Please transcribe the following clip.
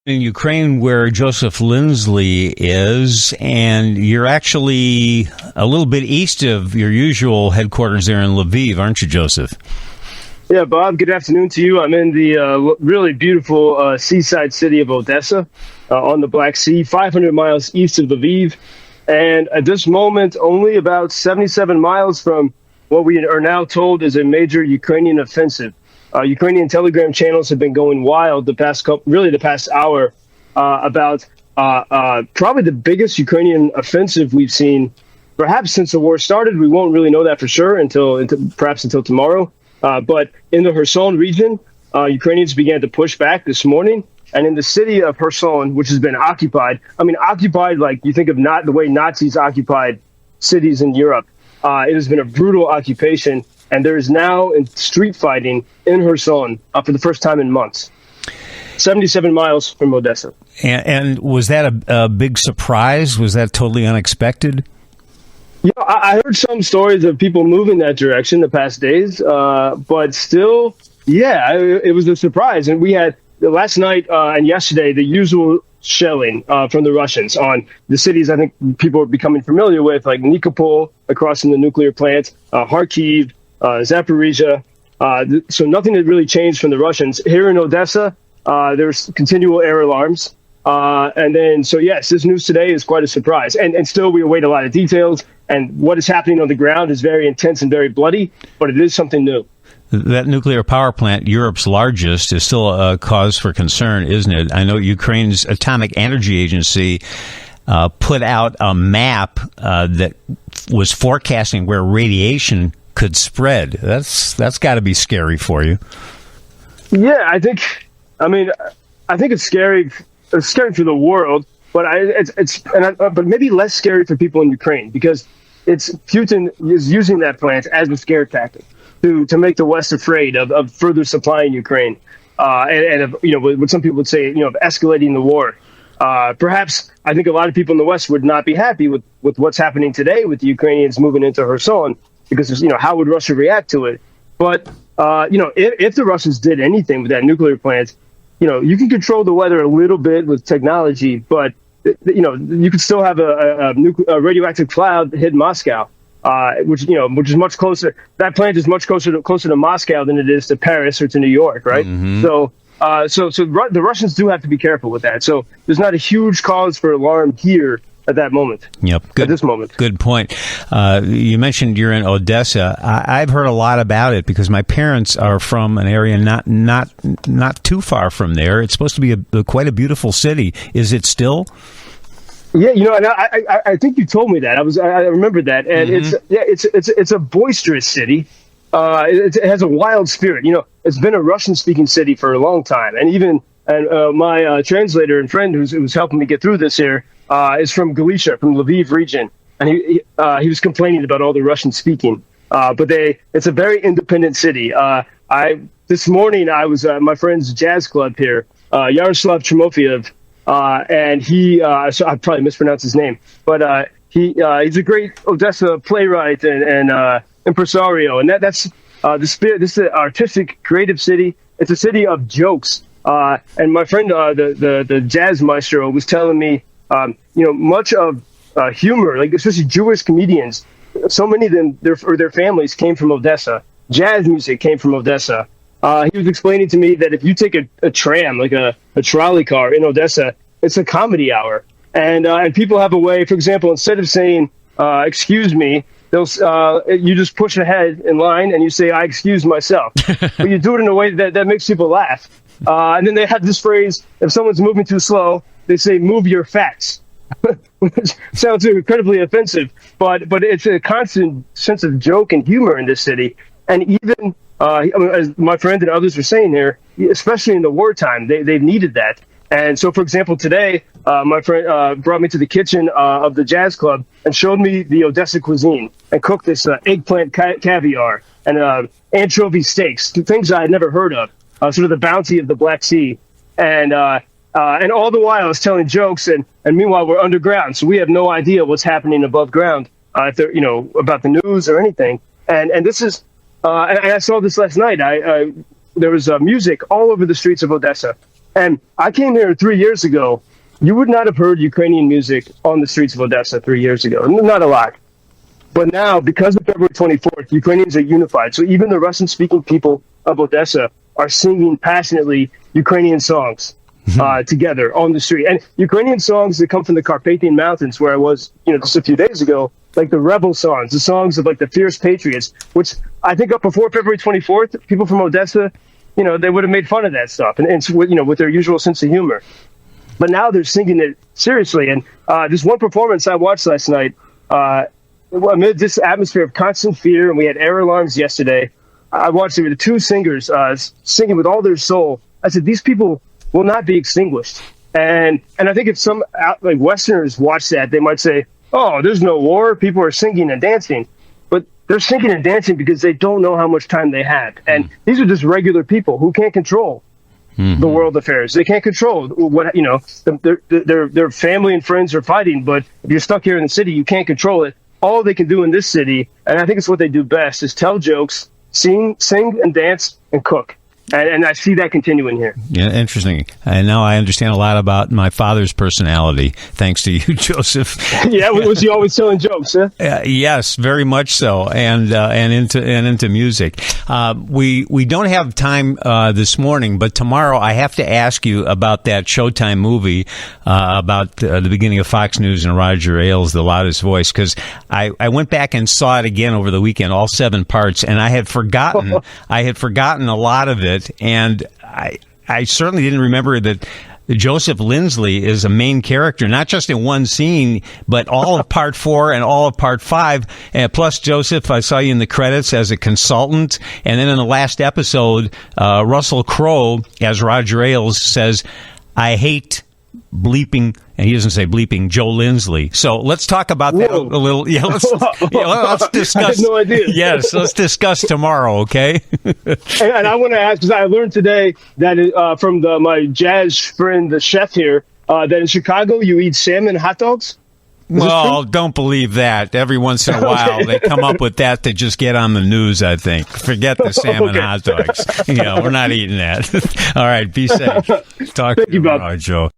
in Ukraine where Joseph Lindsley is, and you're actually a little bit east of your usual headquarters there in Lviv, aren't you, Joseph? Yeah, Bob, good afternoon to you. I'm in the really beautiful seaside city of Odesa on the Black Sea, 500 miles east of Lviv. And at this moment, only about 77 miles from what we are now told is a major Ukrainian offensive. Ukrainian Telegram channels have been going wild the past hour about probably the biggest Ukrainian offensive we've seen, perhaps since the war started. We won't really know that for sure until tomorrow. But in the Kherson region, Ukrainians began to push back this morning. And in the city of Kherson, which has been occupied, occupied like you think of not the way Nazis occupied cities in Europe. It has been a brutal occupation. And there is now street fighting in Kherson for the first time in months. 77 miles from Odesa. And was that a big surprise? Was that totally unexpected? Yeah, I heard some stories of people moving that direction the past days, but still, it was a surprise. And we had last night and yesterday the usual shelling from the Russians on the cities I think people are becoming familiar with, like Nikopol across from the nuclear plant, Kharkiv, Zaporizhia. So nothing had really changed from the Russians. Here in Odesa, there's continual air alarms. And then, so yes, this news today is quite a surprise. And still we await a lot of details. And what is happening on the ground is very intense and very bloody, but it is something new. That nuclear power plant, Europe's largest, is still a cause for concern, isn't it? I know Ukraine's Atomic Energy Agency put out a map that was forecasting where radiation could spread. That's got to be scary for you. Yeah, I think it's scary. It's scary for the world, but but maybe less scary for people in Ukraine because Putin is using that plant as a scare tactic to make the West afraid of further supplying Ukraine, and of, what some people would say, of escalating the war. Perhaps I think a lot of people in the West would not be happy with what's happening today with the Ukrainians moving into Kherson. Because, how would Russia react to it? But, if the Russians did anything with that nuclear plant, you can control the weather a little bit with technology, but, you could still have a radioactive cloud hit Moscow, which is much closer. That plant is much closer to Moscow than it is to Paris or to New York, right? Mm-hmm. So the Russians do have to be careful with that. So there's not a huge cause for alarm here at that moment. Yep. At this moment. Good point. You mentioned you're in Odesa. I've heard a lot about it because my parents are from an area not too far from there. It's supposed to be quite a beautiful city. Is it still? Yeah, and I think you told me that. I remember that, and mm-hmm. It's a boisterous city. It has a wild spirit. It's been a Russian-speaking city for a long time, and my translator and friend who's helping me get through this here is from Galicia, from Lviv region, and he was complaining about all the Russian speaking. But it's a very independent city. This morning I was at my friend's jazz club here, Yaroslav Tremofiev, and so I probably mispronounced his name, but he's a great Odesa playwright and impresario, and that's the spirit. This is an artistic, creative city. It's a city of jokes. And my friend, the jazz maestro, was telling me, much of humor, like especially Jewish comedians, so many of them, their families came from Odesa. Jazz music came from Odesa. He was explaining to me that if you take a tram, like a trolley car in Odesa, it's a comedy hour. And people have a way, for example, instead of saying, excuse me, you just push ahead in line and you say, I excuse myself. But you do it in a way that makes people laugh. And then they have this phrase, if someone's moving too slow, they say, move your fats, which sounds incredibly offensive, but it's a constant sense of joke and humor in this city. And even, as my friend and others were saying here, especially in the wartime, they've needed that. And so, for example, today, my friend brought me to the kitchen of the jazz club and showed me the Odesa cuisine and cooked this eggplant caviar and anchovy steaks, things I had never heard of. Sort of the bounty of the Black Sea, and all the while I was telling jokes, and meanwhile we're underground, so we have no idea what's happening above ground, if there, about the news or anything. And this is, and I saw this last night. There was music all over the streets of Odesa, And I came here 3 years ago. You would not have heard Ukrainian music on the streets of Odessa 3 years ago. Not a lot. But now, because of February 24th, Ukrainians are unified. So even the Russian-speaking people of Odessa are singing passionately Ukrainian songs together on the street. And Ukrainian songs that come from the Carpathian Mountains, where I was, just a few days ago, like the rebel songs, the songs of like the fierce patriots, which I think up before February 24th, people from Odessa, they would have made fun of that stuff and with their usual sense of humor. But now they're singing it seriously. And this one performance I watched last night, amid this atmosphere of constant fear, and we had air alarms yesterday, I watched it with the two singers singing with all their soul. I said, these people will not be extinguished. And I think if some like Westerners watch that, they might say, oh, there's no war. People are singing and dancing. But they're singing and dancing because they don't know how much time they have. And these are just regular people who can't control the world affairs. They can't control what, their family and friends are fighting. But if you're stuck here in the city, you can't control it. All they can do in this city, and I think it's what they do best, is tell jokes, sing and dance and cook. And I see that continuing here. Yeah, interesting. And now I understand a lot about my father's personality, thanks to you, Joseph. Yeah, was he always telling jokes? Huh? Yes, very much so, and into music. We don't have time this morning, but tomorrow I have to ask you about that Showtime movie about the beginning of Fox News and Roger Ailes, The Loudest Voice, because I went back and saw it again over the weekend, all 7 parts, and I had forgotten a lot of it. And I certainly didn't remember that Joseph Lindsley is a main character, not just in one scene, but all of part 4 and all of part 5. And plus, Joseph, I saw you in the credits as a consultant. And then in the last episode, Russell Crowe, as Roger Ailes, says, I hate bleeping, and he doesn't say bleeping, Joe Lindsley. So let's talk about that a little. Yeah, let's discuss. I had no idea. Yes, let's discuss tomorrow, okay? And I want to ask, because I learned today that from my jazz friend, the chef here, that in Chicago you eat salmon hot dogs. Well, don't believe that. Every once in a while, they come up with that to just get on the news, I think. Forget the salmon hot dogs. We're not eating that. All right, be safe. Talk to you tomorrow, Joe.